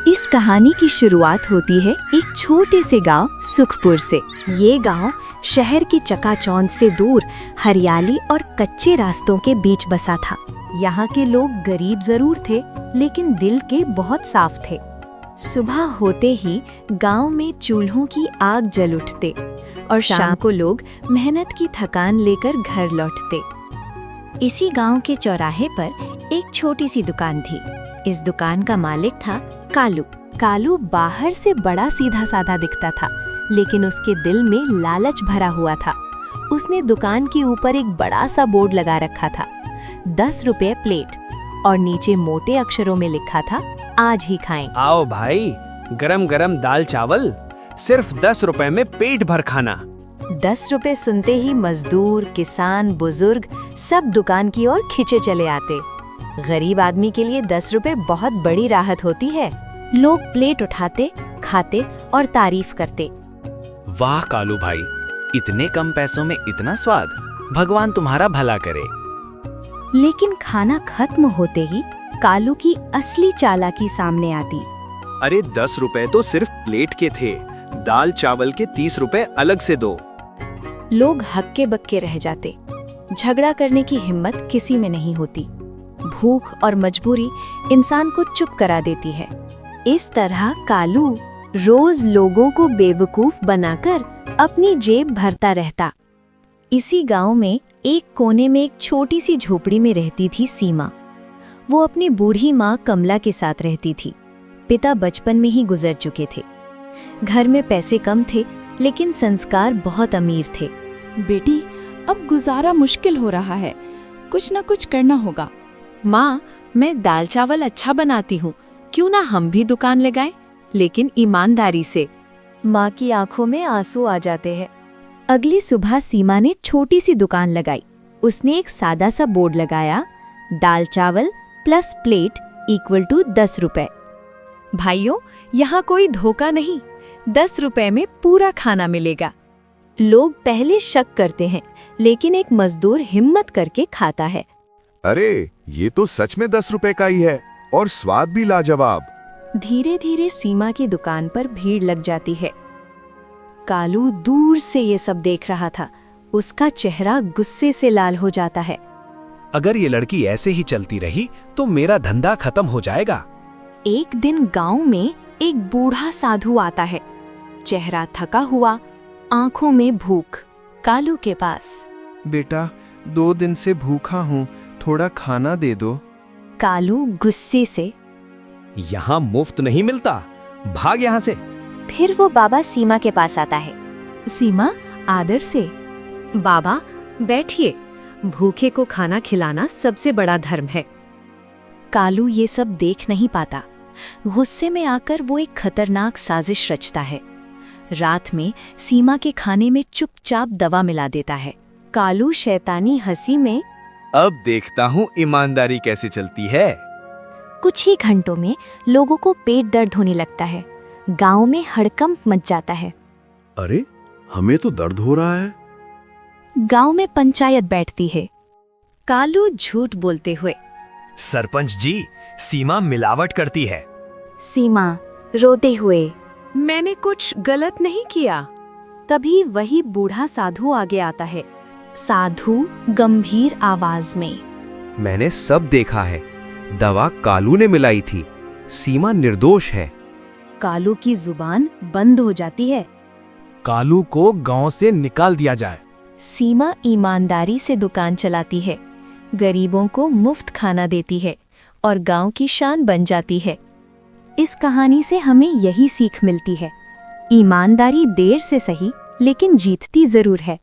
इस कहानी की शुरुआत होती है एक छोटे से गांव सुखपुर से। ये गांव शहर की चकाचौंध से दूर हरियाली और कच्चे रास्तों के बीच बसा था। यहाँ के लोग गरीब जरूर थे, लेकिन दिल के बहुत साफ थे। सुबह होते ही गांव में चूल्हों की आग जल उठते और शाम को लोग मेहनत की थकान लेकर घर लौटते। इसी गांव के चौराहे पर एक छोटी सी दुकान थी। इस दुकान का मालिक था कालू। कालू बाहर से बड़ा सीधा साधा दिखता था, लेकिन उसके दिल में लालच भरा हुआ था। उसने दुकान के ऊपर एक बड़ा सा बोर्ड लगा रखा था, 10 रुपए प्लेट, और नीचे मोटे अक्षरों में लिखा था, आज ही खाएं। आओ भाई, गरम गरम दाल चावल, सिर्फ 10 रुपए में पेट भर खाना। 10 रुपए सुनते ही मजदूर, किसान, बुजुर्ग सब दुकान की ओर खिंचे चले आते। गरीब आदमी के लिए 10 रुपए बहुत बड़ी राहत होती है। लोग प्लेट उठाते, खाते और तारीफ करते। वाह कालू भाई, इतने कम पैसों में इतना स्वाद, भगवान तुम्हारा भला करे। लेकिन खाना खत्म होते ही कालू की असली चालाकी सामने आती। अरे 10 रुपए तो सिर्फ प्लेट के थे, दाल चावल के 30 रुपए अलग से दो। लोग हक्के बक्के रह जाते। झगड़ा करने की हिम्मत किसी में नहीं होती। भूख और मजबूरी इंसान को चुप करा देती है। इस तरह कालू रोज लोगों को बेवकूफ बनाकर अपनी जेब भरता रहता। इसी गांव में एक कोने में एक छोटी सी झोपड़ी में रहती थी सीमा। वो अपनी बूढ़ी माँ कमला के साथ रहती थी। पिता बचपन में ही गुजर चुके थे। घर में पैसे कम थे, लेकिन संस्कार बहुत अमीर थे। बेटी, अब गुजारा मुश्किल हो रहा है, कुछ न कुछ करना होगा। माँ, मैं दाल चावल अच्छा बनाती हूँ, क्यों ना हम भी दुकान लगाएं, लेकिन ईमानदारी से। माँ की आंखों में आंसू आ जाते हैं। अगली सुबह सीमा ने छोटी सी दुकान लगाई। उसने एक सादा सा बोर्ड लगाया, दाल चावल प्लस प्लेट इक्वल टू 10 रुपए। भाइयों, यहाँ कोई धोखा नहीं, 10 रुपए में पूरा खाना मिलेगा। लोग पहले शक करते हैं, लेकिन एक मजदूर हिम्मत करके खाता है। अरे, ये तो सच में 10 रुपए का ही है और स्वाद भी लाजवाब। धीरे धीरे सीमा की दुकान पर भीड़ लग जाती है। कालू दूर से ये सब देख रहा था। उसका चेहरा गुस्से से लाल हो जाता है। अगर ये लड़की ऐसे ही चलती रही तो मेरा धंधा खत्म हो जाएगा। एक दिन गांव में एक बूढ़ा साधु आता है। चेहरा थका हुआ, आंखों में भूख। कालू के पास। बेटा, 2 दिन से भूखा हूँ, थोड़ा खाना दे दो। कालू गुस्से से, यहाँ मुफ्त नहीं मिलता, भाग यहाँ से। फिर वो बाबा सीमा के पास आता है। सीमा आदर से, बाबा बैठिए, भूखे को खाना खिलाना सबसे बड़ा धर्म है। कालू ये सब देख नहीं पाता। गुस्से में आकर वो एक खतरनाक साजिश रचता है। रात में सीमा के खाने में चुपचाप दवा मिला देता है। कालू शैतानी हंसी में, अब देखता हूँ ईमानदारी कैसे चलती है। कुछ ही घंटों में लोगों को पेट दर्द होने लगता है। गांव में हड़कंप मच जाता है। अरे, हमें तो दर्द हो रहा है। गांव में पंचायत बैठती है। कालू झूठ बोलते हुए, सरपंच जी, सीमा मिलावट करती है। सीमा रोते हुए, मैंने कुछ गलत नहीं किया। तभी वही बूढ़ा साधु आगे आता है। साधु गंभीर आवाज में, मैंने सब देखा है, दवा कालू ने मिलाई थी, सीमा निर्दोष है। कालू की जुबान बंद हो जाती है। कालू को गांव से निकाल दिया जाए। सीमा ईमानदारी से दुकान चलाती है, गरीबों को मुफ्त खाना देती है और गांव की शान बन जाती है। इस कहानी से हमें यही सीख मिलती है, ईमानदारी देर से सही, लेकिन जीतती जरूर है।